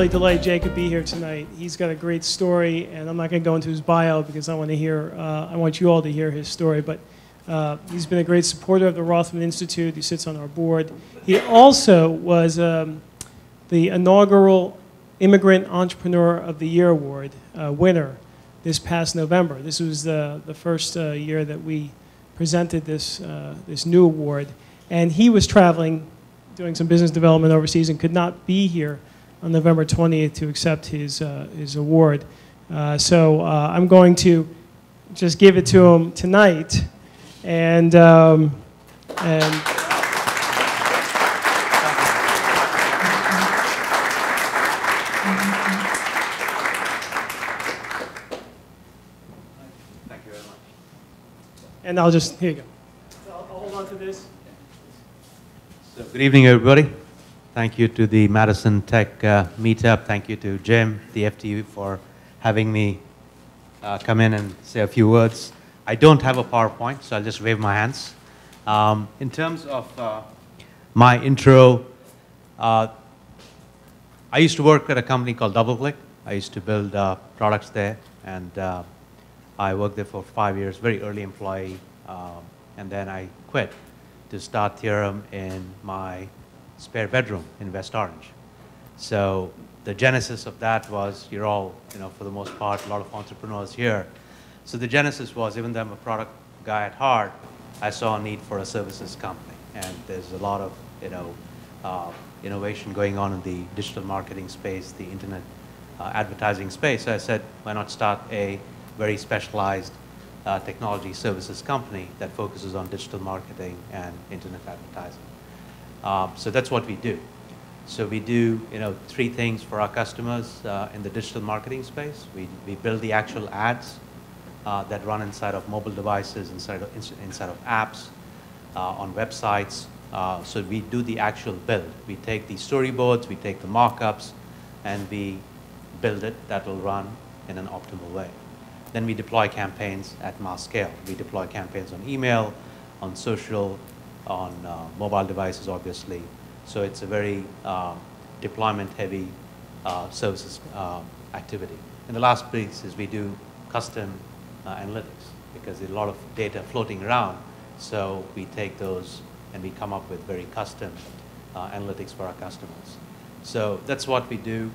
really delighted Jay could be here tonight. He's got a great story, and I'm not going to go into his bio because I want you all to hear his story. But he's been a great supporter of the Rothman Institute. He sits on our board. He also was the inaugural Immigrant Entrepreneur of the Year Award winner this past November. This was the first year that we presented this new award. And he was traveling, doing some business development overseas, and could not be here on November 20th to accept his award. So I'm going to just give it to him tonight. And I'll just, here you go. I'll hold on to this. So good evening, everybody. Thank you to the Madison Tech meetup. Thank you to Jim, the FTU, for having me come in and say a few words. I don't have a PowerPoint, so I'll just wave my hands. In terms of my intro, I used to work at a company called DoubleClick. I used to build products there, and I worked there for 5 years, very early employee, and then I quit to start Theorem in my spare bedroom in West Orange. So the genesis of that was, you're all, for the most part, a lot of entrepreneurs here. So the genesis was, even though I'm a product guy at heart, I saw a need for a services company. And there's a lot of, innovation going on in the digital marketing space, the internet advertising space. So I said, why not start a very specialized technology services company that focuses on digital marketing and internet advertising. So that's what we do. So we do, 3 things for our customers in the digital marketing space. We build the actual ads that run inside of mobile devices, inside of apps, on websites. So we do the actual build. We take the storyboards, we take the mock-ups, and we build it that will run in an optimal way. Then we deploy campaigns at mass scale. We deploy campaigns on email, on social, on mobile devices, obviously. So it's a very deployment-heavy services activity. And the last piece is we do custom analytics, because there's a lot of data floating around. So we take those and we come up with very custom analytics for our customers. So that's what we do.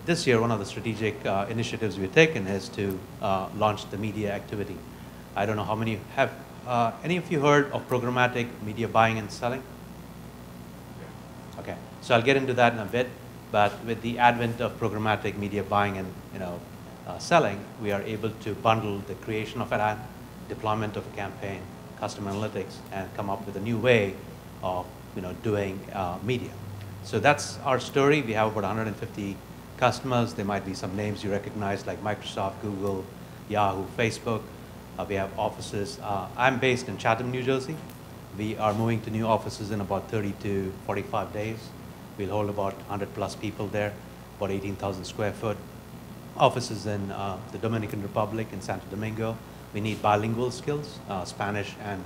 This year, one of the strategic initiatives we've taken is to launch the media activity. I don't know how many have, any of you heard of programmatic media buying and selling? Okay, so I'll get into that in a bit, but with the advent of programmatic media buying and selling, we are able to bundle the creation of an ad, deployment of a campaign, custom analytics, and come up with a new way of doing media. So that's our story. We have about 150 customers. There might be some names you recognize, like Microsoft, Google, Yahoo, Facebook. We have offices. I'm based in Chatham, New Jersey. We are moving to new offices in about 30 to 45 days. We'll hold about 100+ people there, about 18,000 square foot. Offices in the Dominican Republic, in Santo Domingo. We need bilingual skills, Spanish and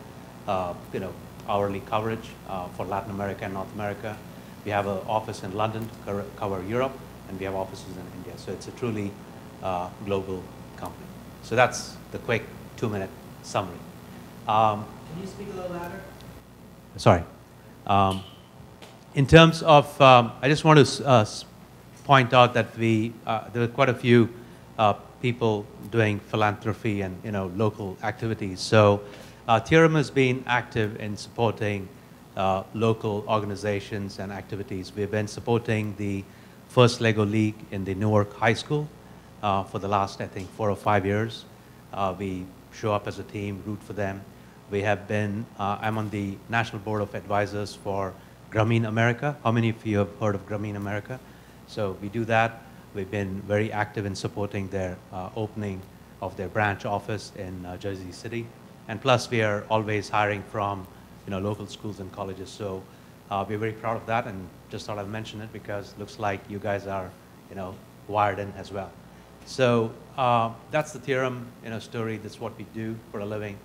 hourly coverage for Latin America and North America. We have an office in London to cover Europe, and we have offices in India. So it's a truly global company. So that's the quick 2-minute summary. Can you speak a little louder? Sorry. In terms of, I just want to point out that there are quite a few people doing philanthropy and local activities. So Theorem has been active in supporting local organizations and activities. We've been supporting the first Lego League in the Newark High School for the last, I think, 4 or 5 years. We show up as a team, root for them. We have been, I'm on the National Board of Advisors for Grameen America. How many of you have heard of Grameen America? So we do that. We've been very active in supporting their opening of their branch office in Jersey City. And plus, we are always hiring from local schools and colleges. So we're very proud of that, and just thought I'd mention it because it looks like you guys are wired in as well. So that's the Theorem story. That's what we do for a living.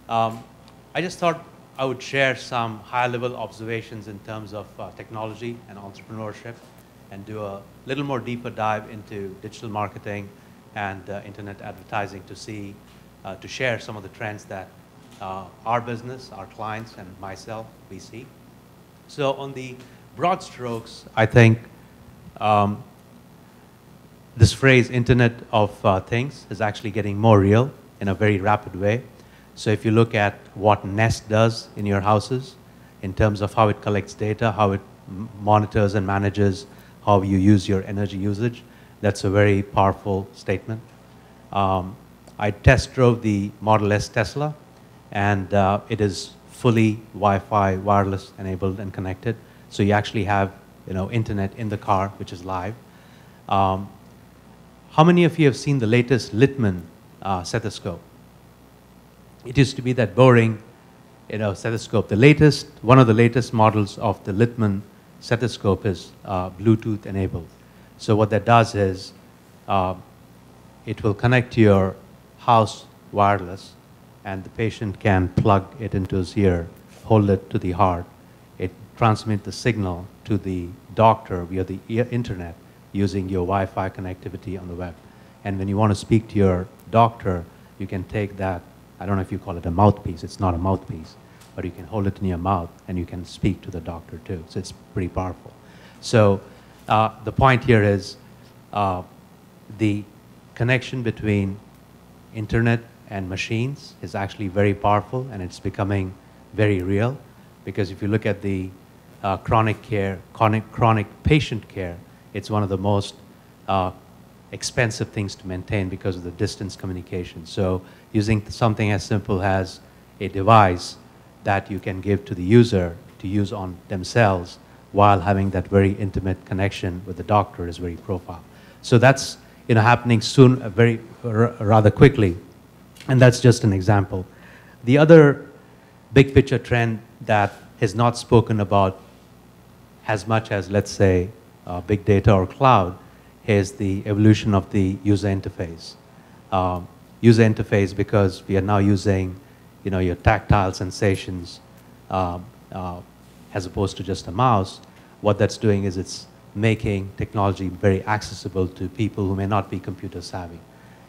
I just thought I would share some high-level observations in terms of technology and entrepreneurship and do a little more deeper dive into digital marketing and internet advertising to see, to share some of the trends that our business, our clients, and myself, we see. So on the broad strokes, I think this phrase, Internet of Things, is actually getting more real in a very rapid way. So if you look at what Nest does in your houses, in terms of how it collects data, how it monitors and manages how you use your energy usage, that's a very powerful statement. I test drove the Model S Tesla, and it is fully Wi-Fi, wireless enabled and connected. So you actually have, internet in the car, which is live. How many of you have seen the latest Littmann stethoscope? It used to be that boring, stethoscope. One of the latest models of the Littmann stethoscope is Bluetooth enabled. So what that does is it will connect to your house wireless, and the patient can plug it into his ear, hold it to the heart. It transmits the signal to the doctor via the internet using your Wi-Fi connectivity on the web. And when you want to speak to your doctor, you can take that, I don't know if you call it a mouthpiece, it's not a mouthpiece, but you can hold it in your mouth and you can speak to the doctor too. So it's pretty powerful. So the point here is the connection between internet and machines is actually very powerful, and it's becoming very real, because if you look at the chronic patient care, it's one of the most expensive things to maintain because of the distance communication. So using something as simple as a device that you can give to the user to use on themselves while having that very intimate connection with the doctor is very profound. So that's happening soon, rather quickly, and that's just an example. The other big picture trend that is not spoken about as much as, let's say, big data or cloud is the evolution of the user interface. User interface, because we are now using your tactile sensations as opposed to just a mouse. What that's doing is it's making technology very accessible to people who may not be computer savvy.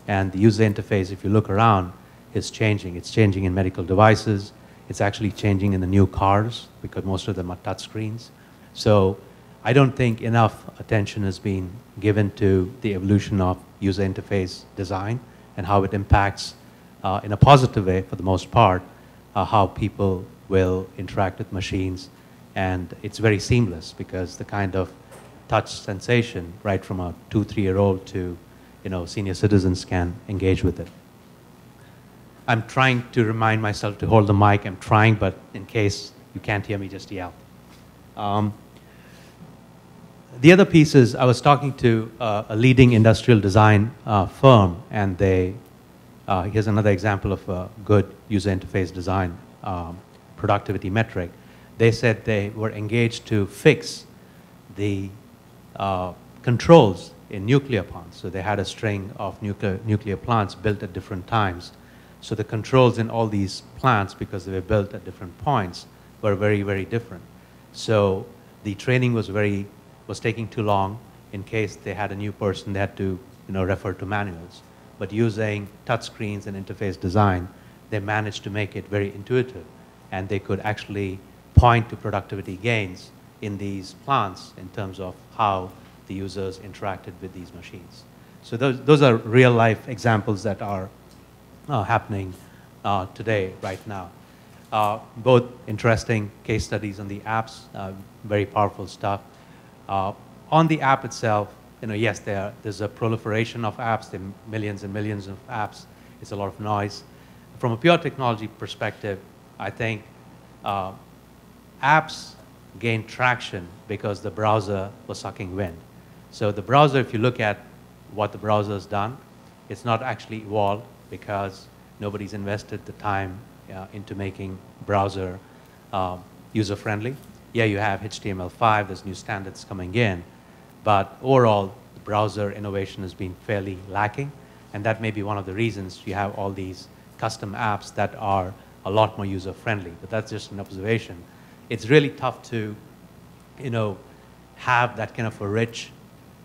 And the user interface, if you look around, is changing. It's changing in medical devices. It's actually changing in the new cars, because most of them are touch screens. So I don't think enough attention is being given to the evolution of user interface design and how it impacts, in a positive way for the most part, how people will interact with machines. And it's very seamless, because the kind of touch sensation, right from a 2-, 3-year-old to senior citizens can engage with it. I'm trying to remind myself to hold the mic. I'm trying, but in case you can't hear me, just yell. The other piece is, I was talking to a leading industrial design firm, and here's another example of a good user interface design productivity metric. They said they were engaged to fix the controls in nuclear plants. So they had a string of nuclear plants built at different times. So the controls in all these plants, because they were built at different points, were very, very different. So the training was taking too long. In case they had a new person, they had to refer to manuals. But using touchscreens and interface design, they managed to make it very intuitive, and they could actually point to productivity gains in these plants in terms of how the users interacted with these machines. So those are real life examples that are happening today, right now. Both interesting case studies on the apps, very powerful stuff. On the app itself, yes, there's a proliferation of apps. There are millions and millions of apps. It's a lot of noise. From a pure technology perspective, I think apps gained traction because the browser was sucking wind. So the browser, if you look at what the browser has done, it's not actually evolved, because nobody's invested the time into making browser user-friendly. Yeah, you have HTML5, there's new standards coming in, but overall, the browser innovation has been fairly lacking, and that may be one of the reasons you have all these custom apps that are a lot more user-friendly, but that's just an observation. It's really tough to, have that kind of a rich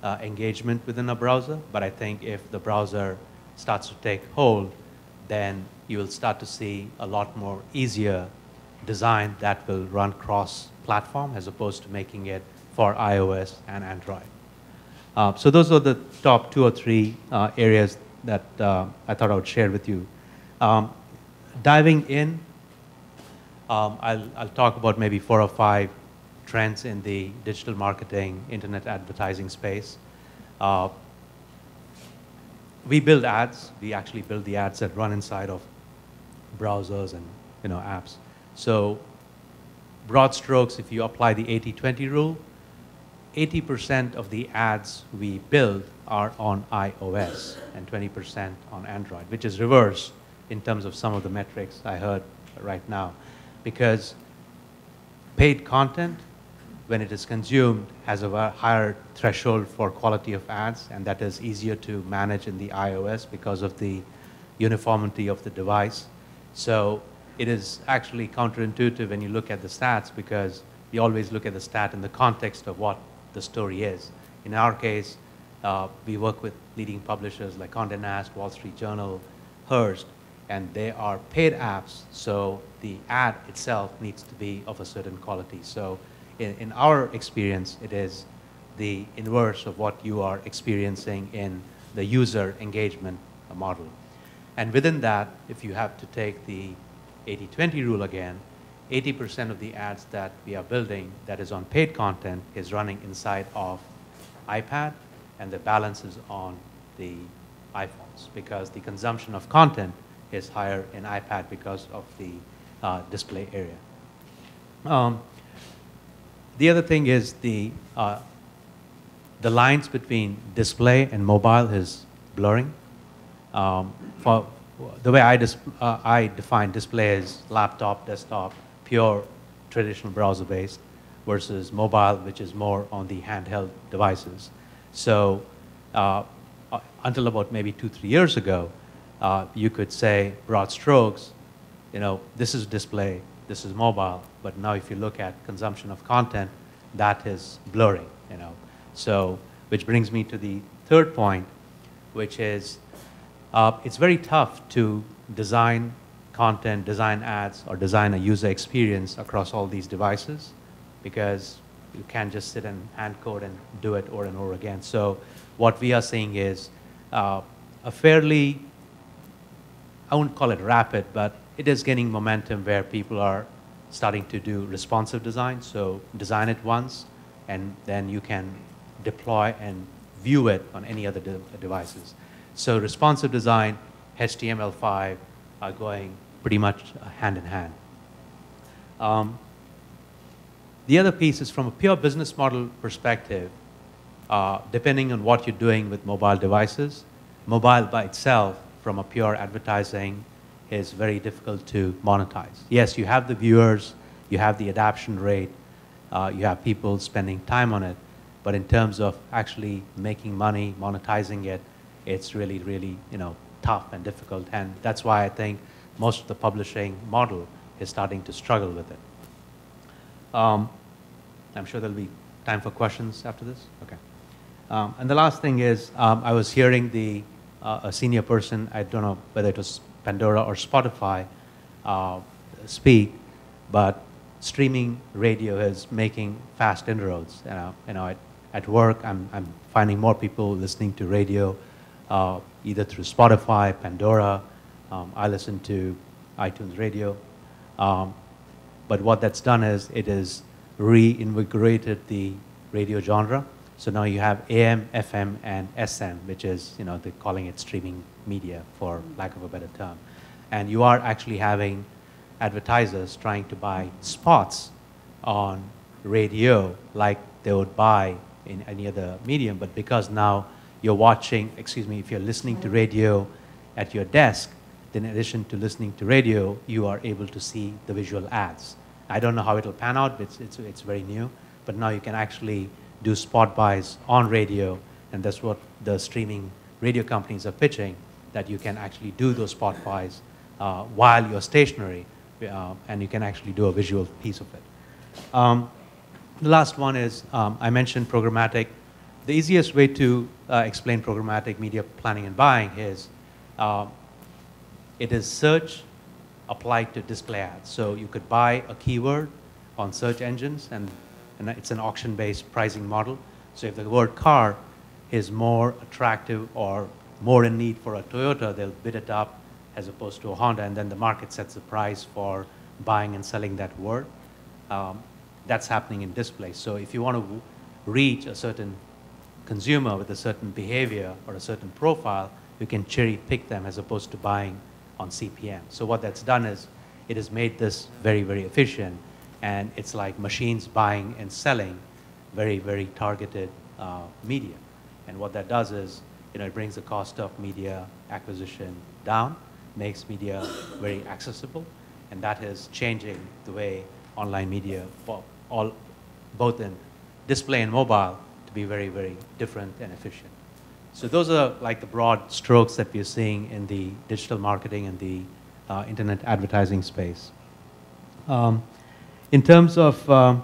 engagement within a browser, but I think if the browser starts to take hold, then you will start to see a lot more easier design that will run cross-platform as opposed to making it for iOS and Android. So those are the top 2 or 3 areas that I thought I would share with you. Diving in, I'll talk about maybe 4 or 5 trends in the digital marketing, internet advertising space. We build ads. We actually build the ads that run inside of browsers and apps. So broad strokes, if you apply the 80-20 rule, 80% of the ads we build are on iOS and 20% on Android, which is reverse in terms of some of the metrics I heard right now. Because paid content, when it is consumed, has a higher threshold for quality of ads, and that is easier to manage in the iOS because of the uniformity of the device. So it is actually counterintuitive when you look at the stats, because you always look at the stat in the context of what the story is. In our case, we work with leading publishers like Condé Nast, Wall Street Journal, Hearst, and they are paid apps, so the ad itself needs to be of a certain quality. So in our experience, it is the inverse of what you are experiencing in the user engagement model. And within that, if you have to take the 80-20 rule again, 80% of the ads that we are building that is on paid content is running inside of iPad, and the balance is on the iPhones, because the consumption of content is higher in iPad because of the display area. The other thing is the lines between display and mobile is blurring. For the way I define display is laptop, desktop, pure traditional browser-based, versus mobile, which is more on the handheld devices. So until about maybe 2-3 years ago, you could say broad strokes, this is display, this is mobile, but now if you look at consumption of content, that is blurring, So, which brings me to the third point, which is it's very tough to design content, design ads, or design a user experience across all these devices, because you can't just sit and hand code and do it over and over again. So what we are seeing is a fairly, I wouldn't call it rapid, but it is gaining momentum where people are starting to do responsive design. So design it once, and then you can deploy and view it on any other devices. So responsive design, HTML5 are going pretty much hand in hand. The other piece is from a pure business model perspective, depending on what you're doing with mobile devices, mobile by itself from a pure advertising is very difficult to monetize. Yes, you have the viewers, you have the adoption rate, you have people spending time on it, but in terms of actually making money, monetizing it, it's really, really tough and difficult, and that's why I think most of the publishing model is starting to struggle with it. I'm sure there'll be time for questions after this. Okay. And the last thing is, I was hearing a senior person, I don't know whether it was Pandora or Spotify, speak, but streaming radio is making fast inroads. At work, I'm finding more people listening to radio, either through Spotify, Pandora. I listen to iTunes Radio. But what that's done is it has reinvigorated the radio genre. So now you have AM, FM, and SM, which is, they're calling it streaming media, for lack of a better term. And you are actually having advertisers trying to buy spots on radio like they would buy in any other medium. But because now you're watching, if you're listening to radio at your desk, then in addition to listening to radio, you are able to see the visual ads. I don't know how it'll pan out, it's very new, but now you can actually do spot buys on radio, and that's what the streaming radio companies are pitching, that you can actually do those spot buys while you're stationary, and you can actually do a visual piece of it. The last one is, I mentioned programmatic. the easiest way to explain programmatic media planning and buying is it is search applied to display ads. So you could buy a keyword on search engines, and it's an auction-based pricing model. So if the word car is more attractive or more in need for a Toyota, they'll bid it up as opposed to a Honda, and then the market sets the price for buying and selling that word. That's happening in display. So if you want to reach a certain consumer with a certain behavior or a certain profile, you can cherry pick them as opposed to buying on CPM. So what that's done is it has made this very, very efficient, and it's like machines buying and selling very, very targeted media. And what that does is, it brings the cost of media acquisition down, makes media very accessible, and that is changing the way online media, both in display and mobile, to be very, very different and efficient. So those are like the broad strokes that we're seeing in the digital marketing and the internet advertising space. In terms of,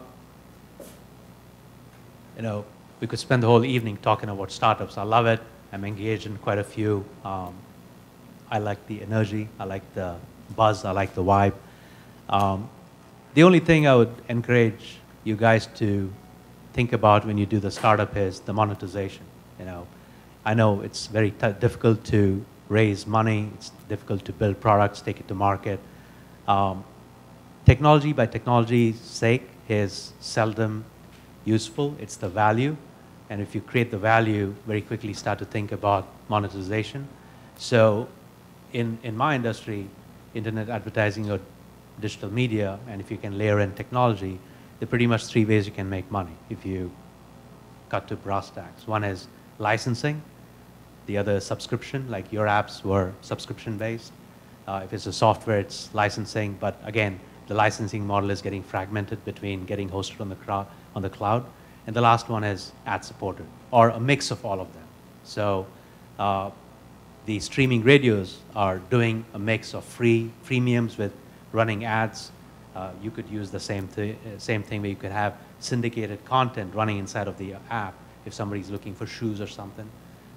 we could spend the whole evening talking about startups. I love it. I'm engaged in quite a few. I like the energy. I like the buzz. I like the vibe. The only thing I would encourage you guys to think about when you do the startup is the monetization. I know it's very difficult to raise money. It's difficult to build products, take it to market. Technology by technology's sake is seldom useful. It's the value. And if you create the value, very quickly start to think about monetization. So in my industry, internet advertising or digital media, and if you can layer in technology, there are pretty much three ways you can make money if you cut to brass tacks. One is licensing. The other is subscription, like your apps were subscription-based. If it's a software, it's licensing. But again, the licensing model is getting fragmented between getting hosted on the cloud. And the last one is ad-supported, or a mix of all of them. So the streaming radios are doing a mix of freemiums with running ads. You could use the same thing where you could have syndicated content running inside of the app if somebody's looking for shoes or something.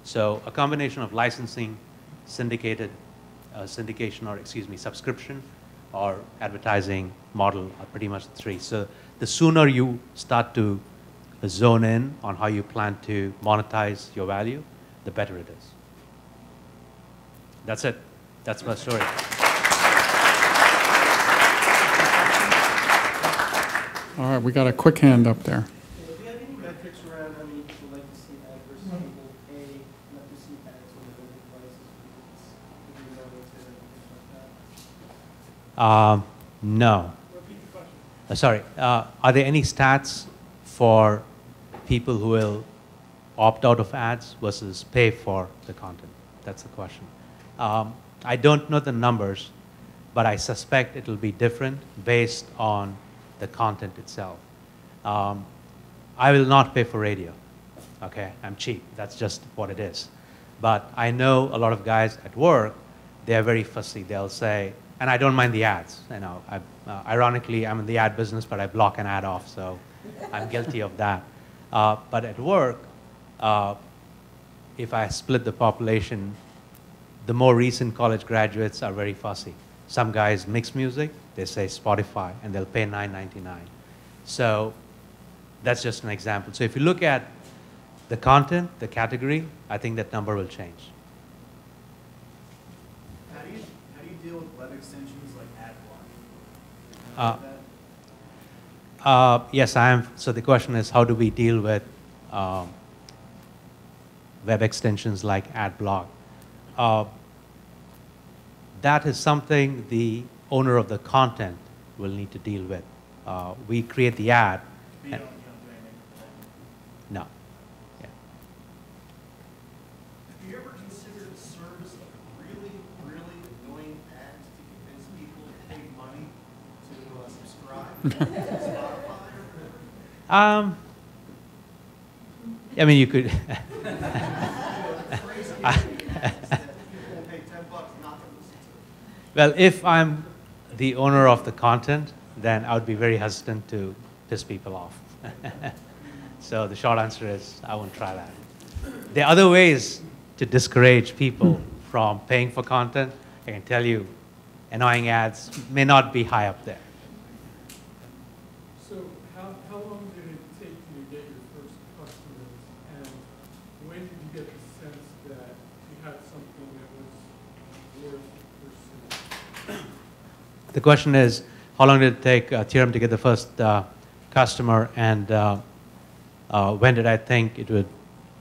So a combination of licensing, syndication, or subscription, or advertising model are pretty much the three. So the sooner you start to zone in on how you plan to monetize your value, the better it is. That's it. That's my story. All right, we got a quick hand up there. Do you have any metrics around how many people like to see ads versus people pay not to see ads when they're building devices? No. Repeat the question. Sorry. Are there any stats for people who will opt out of ads versus pay for the content? That's the question. I don't know the numbers, but I suspect it will be different based on the content itself. I will not pay for radio. Okay, I'm cheap. That's just what it is. But I know a lot of guys at work, they're very fussy. They'll say, and I don't mind the ads. Ironically, I'm in the ad business, but I block an ad off, so I'm guilty of that. But at work, if I split the population, the more recent college graduates are very fussy. Some guys mix music, they say Spotify, and they'll pay $9.99. So that's just an example. So if you look at the content, the category, I think that number will change. How do you deal with web extensions like ad block? Yes, I am. So the question is, how do we deal with web extensions like ad block? That is something the owner of the content will need to deal with. We create the ad. You don't do anything for that. No. Yeah. Have you ever considered a service of really, really annoying ads to convince people to pay money to subscribe to Spotify? I mean, you could. Well, if I'm the owner of the content, then I would be very hesitant to piss people off. So the short answer is I won't try that. There are other ways to discourage people from paying for content. I can tell you, annoying ads may not be high up there. So how long did it take you to get your first customers, and when did you get the sense that you had something that was worth pursuing? The question is, how long did it take Theorem to get the first customer, and when did I think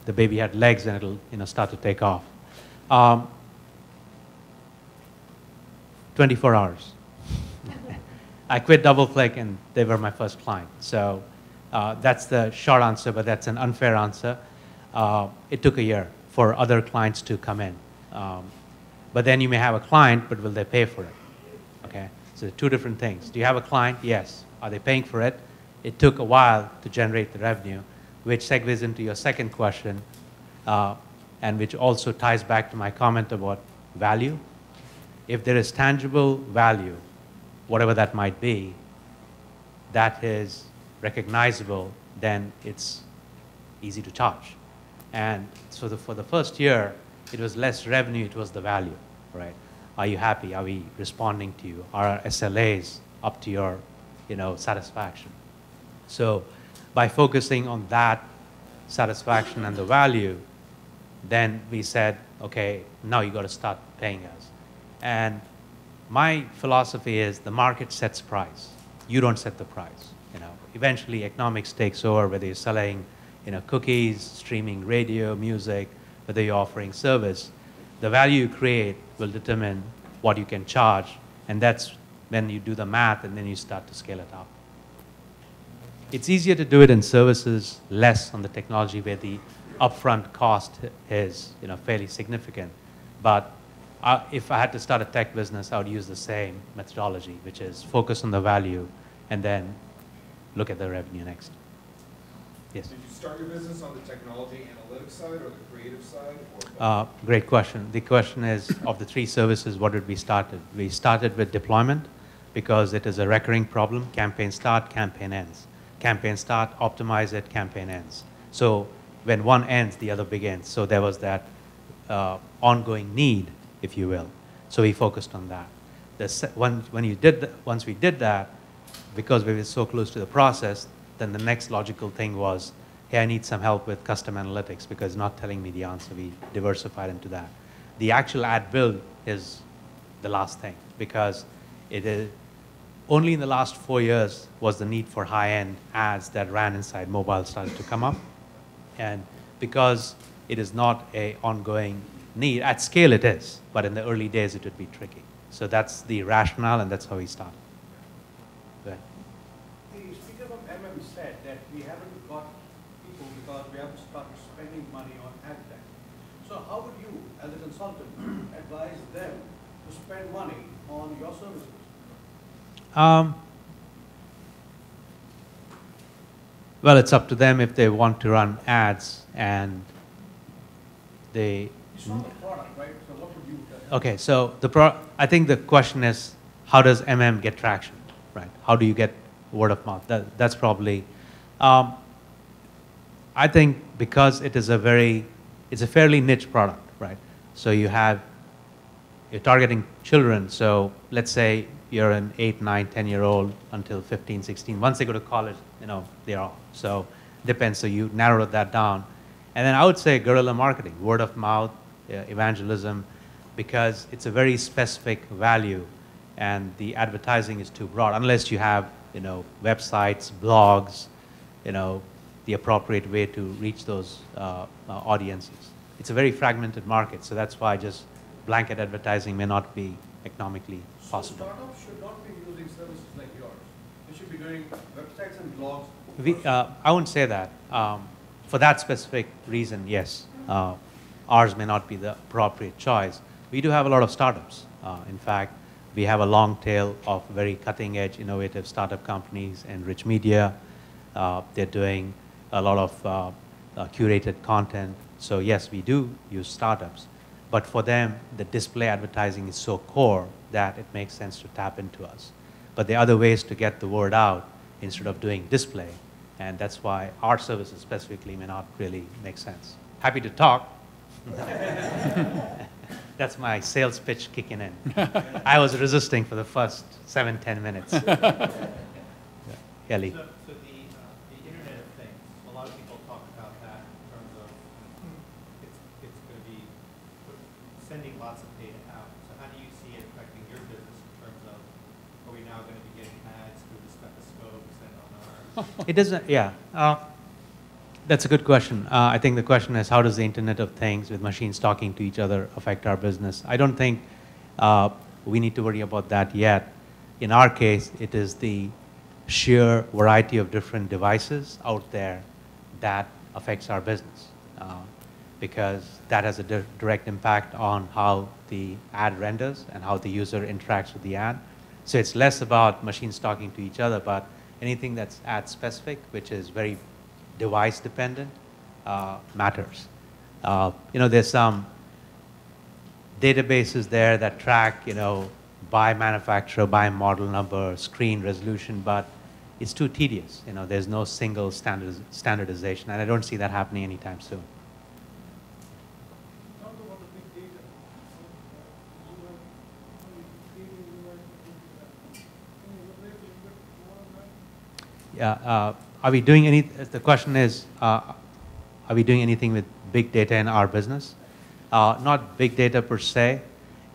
the baby had legs and it'll start to take off? 24 hours. I quit DoubleClick and they were my first client. So that's the short answer, but that's an unfair answer. It took a year for other clients to come in. But then you may have a client, but will they pay for it? Okay, so two different things. Do you have a client? Yes. Are they paying for it? It took a while to generate the revenue, which segues into your second question, and which also ties back to my comment about value. If there is tangible value, whatever that might be, that is recognizable, then it's easy to charge. And so for the first year, it was less revenue, it was the value, right? Are you happy? Are we responding to you? Are our SLAs up to your satisfaction? So by focusing on that satisfaction and the value, then we said, okay, now you got to start paying us. And my philosophy is the market sets price. You don't set the price. Eventually economics takes over, whether you're selling cookies, streaming radio, music, whether you're offering service. The value you create will determine what you can charge, and that's when you do the math and then you start to scale it up. It's easier to do it in services, less on the technology where the upfront cost is fairly significant. But if I had to start a tech business, I would use the same methodology, which is focus on the value and then look at the revenue next. Yes? Did you start your business on the technology analytics side or the creative side? Great question. The question is, of the three services, what did we start with? We started with deployment because it is a recurring problem. Campaign start, campaign ends. Campaign start, optimize it, campaign ends. So when one ends, the other begins. So there was that ongoing need, if you will. So we focused on that. Once we did that, because we were so close to the process, then the next logical thing was, hey, I need some help with custom analytics because it's not telling me the answer. We diversified into that. The actual ad build is the last thing because it is only in the last 4 years was the need for high-end ads that ran inside mobile started to come up. And because it is not an ongoing need, at scale it is, but in the early days it would be tricky. So that's the rationale and that's how we started. Go ahead. The speaker from said that we haven't got people because we haven't started spending money on ad tech. So how would you, as a consultant, advise them to spend money on your services? Well, it's up to them if they want to run ads and they... You saw the product, right? So what would you tell them? Okay, so I think the question is, how does get traction, right? How do you get word of mouth? That's probably... I think because it's a fairly niche product, right? So you're targeting children, so let's say you're an 8, 9, 10-year-old until 15, 16. Once they go to college, they're off. So depends. So you narrow that down. And then I would say guerrilla marketing, word of mouth, evangelism, because it's a very specific value and the advertising is too broad unless you have, websites, blogs, the appropriate way to reach those audiences. It's a very fragmented market, so that's why just blanket advertising may not be economically possible. So startups should not be using services like yours. They should be doing websites and blogs. I wouldn't say that. For that specific reason, yes. Ours may not be the appropriate choice. We do have a lot of startups. In fact, we have a long tail of very cutting-edge, innovative startup companies in rich media. They're doing a lot of curated content. So yes, we do use startups. But for them, the display advertising is so core that it makes sense to tap into us. But there are other ways to get the word out instead of doing display. And that's why our services specifically may not really make sense. Happy to talk. That's my sales pitch kicking in. I was resisting for the first 7-10 minutes. Kelly. So the Internet of Things, a lot of people talk about that in terms of it's going to be sending lots of data out. So how do you see it affecting your business in terms of, are we now going to be getting ads through the stethoscopes and on our... It doesn't, yeah. That's a good question. I think the question is, how does the Internet of Things with machines talking to each other affect our business? I don't think we need to worry about that yet. In our case, it is the sheer variety of different devices out there that affects our business, because that has a direct impact on how the ad renders and how the user interacts with the ad. So it's less about machines talking to each other, but anything that's ad specific, which is very device dependent, matters. There's some databases there that track, by manufacturer, by model number, screen resolution, but it's too tedious. There's no single standardization, and I don't see that happening anytime soon. Talk about the big data. Yeah, are we doing any, the question is, are we doing anything with big data in our business? Not big data per se.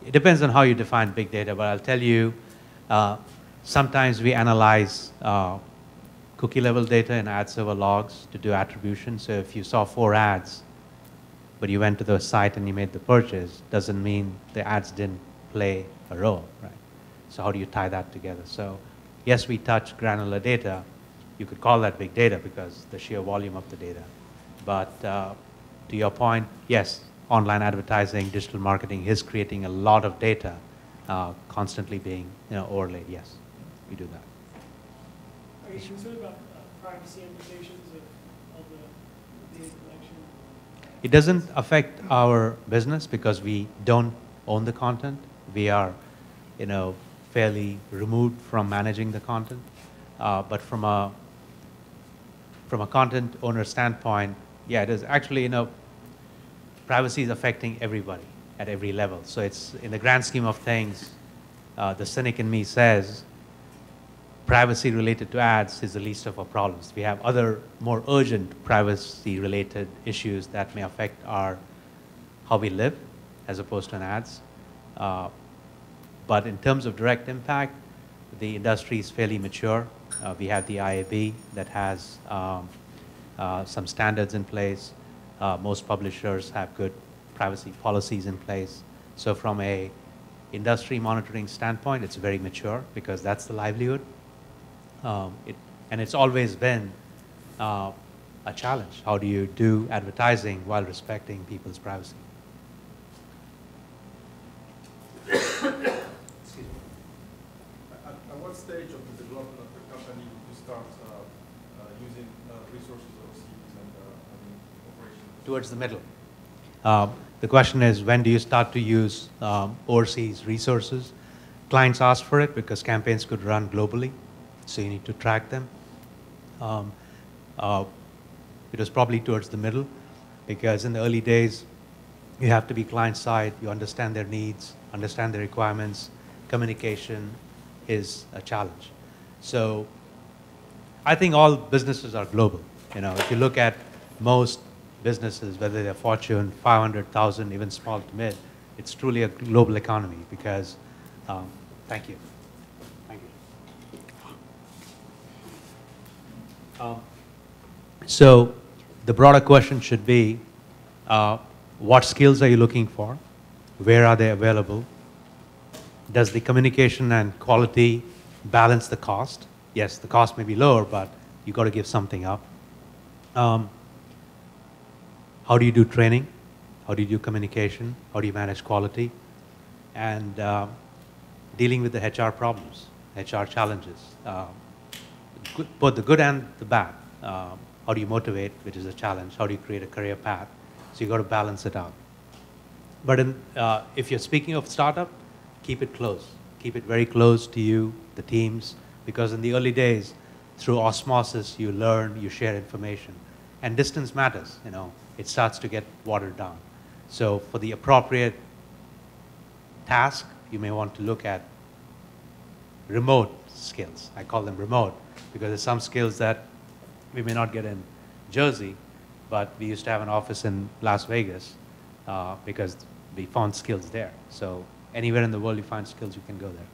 It depends on how you define big data, but I'll tell you, sometimes we analyze cookie level data in ad server logs to do attribution. So if you saw 4 ads, but you went to the site and you made the purchase, doesn't mean the ads didn't play a role, right? So how do you tie that together? So yes, we touch granular data. You could call that big data because the sheer volume of the data. But to your point, yes, online advertising, digital marketing is creating a lot of data constantly being overlaid. Yes, we do that. Are you concerned about privacy implications of all the data collection? It doesn't affect our business because we don't own the content. We are, fairly removed from managing the content. But from a content owner standpoint, yeah, it is actually, privacy is affecting everybody at every level. So it's, in the grand scheme of things, the cynic in me says, privacy related to ads is the least of our problems. We have other more urgent privacy related issues that may affect how we live as opposed to an ads. But in terms of direct impact, the industry is fairly mature. We have the IAB that has some standards in place. Most publishers have good privacy policies in place. So from a industry monitoring standpoint, it's very mature because that's the livelihood. And it's always been a challenge. How do you do advertising while respecting people's privacy? At what stage of the development of the company did you start using resources overseas and operations? Towards the middle. The question is, when do you start to use overseas resources? Clients ask for it because campaigns could run globally, so you need to track them. It was probably towards the middle, because in the early days, you have to be client-side, you understand their needs, understand their requirements. Communication is a challenge. So I think all businesses are global. If you look at most businesses, whether they're Fortune 500,000, even small to mid, it's truly a global economy because, thank you. Thank you. So the broader question should be, what skills are you looking for? Where are they available? Does the communication and quality balance the cost? Yes, the cost may be lower, but you got to give something up. How do you do training? How do you do communication? How do you manage quality? And dealing with the HR problems, HR challenges, both the good and the bad. How do you motivate, which is a challenge? How do you create a career path? So you got to balance it out. But if you're speaking of startup, keep it close. Keep it very close to you, the teams, because in the early days, through osmosis, you learn, you share information. And distance matters, you know. It starts to get watered down. So for the appropriate task, you may want to look at remote skills. I call them remote because there's some skills that we may not get in Jersey, but we used to have an office in Las Vegas because we found skills there. So anywhere in the world you find skills, you can go there.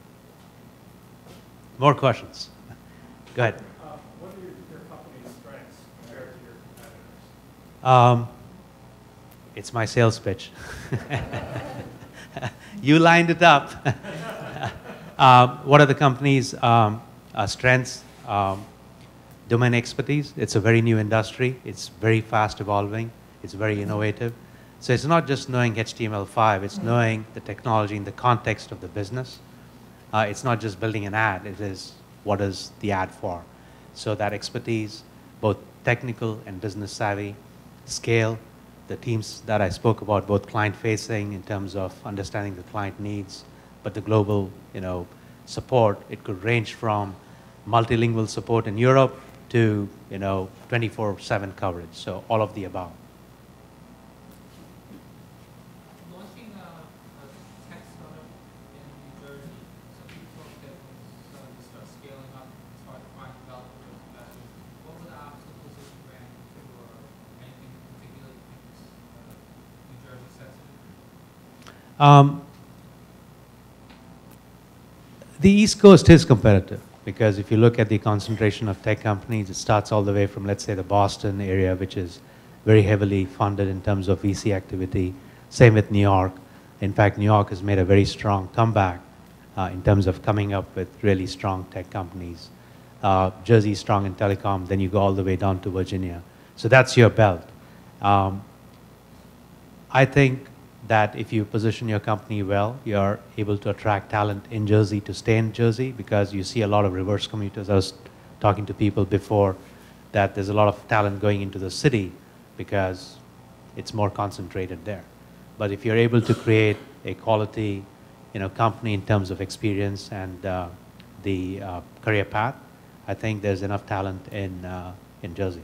More questions? Go ahead. What are your company's strengths compared to your competitors? It's my sales pitch. You lined it up. What are the company's strengths? Domain expertise. It's a very new industry. It's very fast evolving. It's very innovative. So it's not just knowing HTML5. It's knowing the technology in the context of the business. It's not just building an ad. It is what is the ad for. So that expertise, both technical and business savvy, scale, the teams that I spoke about, both client-facing in terms of understanding the client needs, but the global, you know, support. It could range from multilingual support in Europe to, you know, 24/7 coverage. So all of the above. Launching a tech startup in New Jersey, some people that when you start scaling up, it's hard to find developers, investors. What were the obstacles that you ran into, or anything in particular you think is New Jersey sensitive? The East Coast is competitive because if you look at the concentration of tech companies, it starts all the way from, let's say, the Boston area, which is very heavily funded in terms of VC activity. Same with New York. In fact, New York has made a very strong comeback in terms of coming up with really strong tech companies. Jersey is strong in telecom, then you go all the way down to Virginia. So that's your belt. I think that if you position your company well, you're able to attract talent in Jersey to stay in Jersey because you see a lot of reverse commuters. I was talking to people before that there's a lot of talent going into the city because it's more concentrated there. But if you're able to create a quality, you know, company in terms of experience and the career path, I think there's enough talent in Jersey.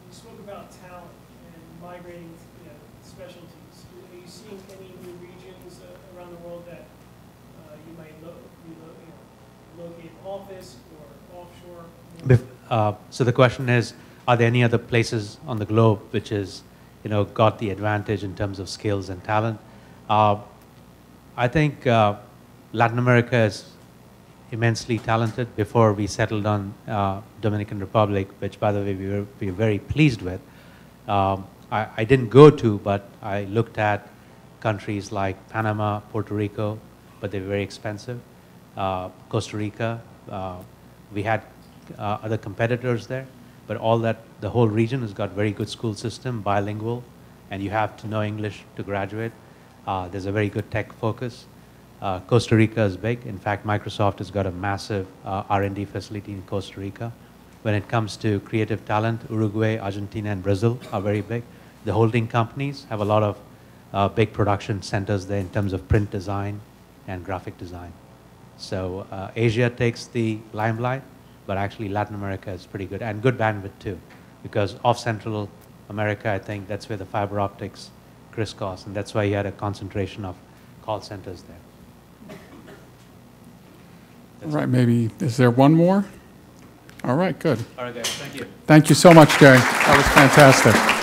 You spoke about talent and migrating, you know, specialties. Are you seeing any new regions around the world that you might locate an office or offshore? So the question is, are there any other places on the globe which is, you know, got the advantage in terms of skills and talent? I think Latin America is immensely talented. Before we settled on Dominican Republic, which by the way we were very pleased with. I didn't go to, but I looked at countries like Panama, Puerto Rico, but they're very expensive. Costa Rica, we had other competitors there, but all that, the whole region has got very good school system, bilingual, and you have to know English to graduate. There's a very good tech focus. Costa Rica is big. In fact, Microsoft has got a massive R&D facility in Costa Rica. When it comes to creative talent, Uruguay, Argentina, and Brazil are very big. The holding companies have a lot of big production centers there in terms of print design and graphic design. So Asia takes the limelight, but actually Latin America is pretty good, and good bandwidth too, because off Central America, I think that's where the fiber optics crisscross, and that's why you had a concentration of call centers there. All right, maybe, is there one more? All right, good. All right, guys, thank you. Thank you so much, Gary. That was fantastic.